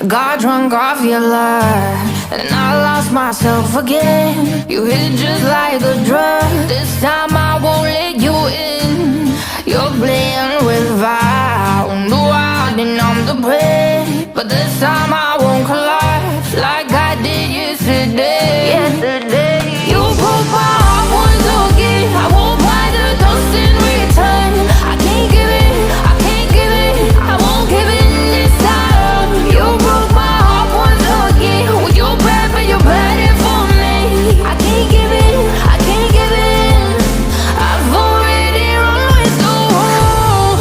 got drunk off your love, and I lost myself again. You hit just like a drug. This time I won't let you in. You're playing with fire. No, I didn't numb the prey, but this time I won't collapse like I did yesterday. You broke my heart once again. I won't buy the dust in return. I can't give it, I can't give it, I won't give it this time. You broke my heart once again. When you bad, but you bad it for me. I can't give it, I can't give it. I've already run with the rules.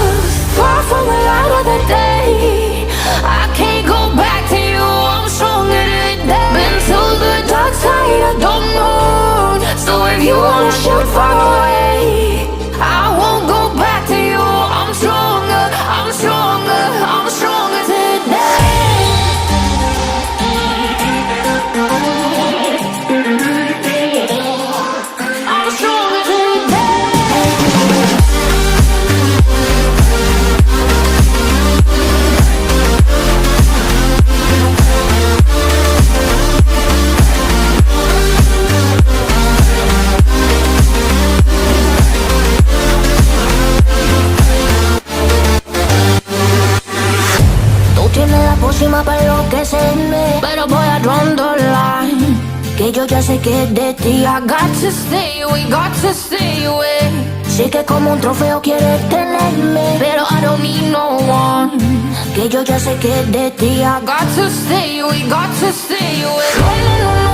Far from the light of the day, I can't go back to you. I'm stronger today. Been to the dark side of the moon. So if you wanna shoot far away, I won't go back to you. I'm stronger, I'm stronger, I'm stronger today. I'm stronger today. Tú tienes la pócima para enloquecerme, pero voy a draw the line. Que yo ya sé que es de ti. I got to stay away, got to stay away. Sé que como un trofeo quieres tenerme, pero I don't need no one. Que yo ya sé que es de ti. I got to stay away, got to stay away.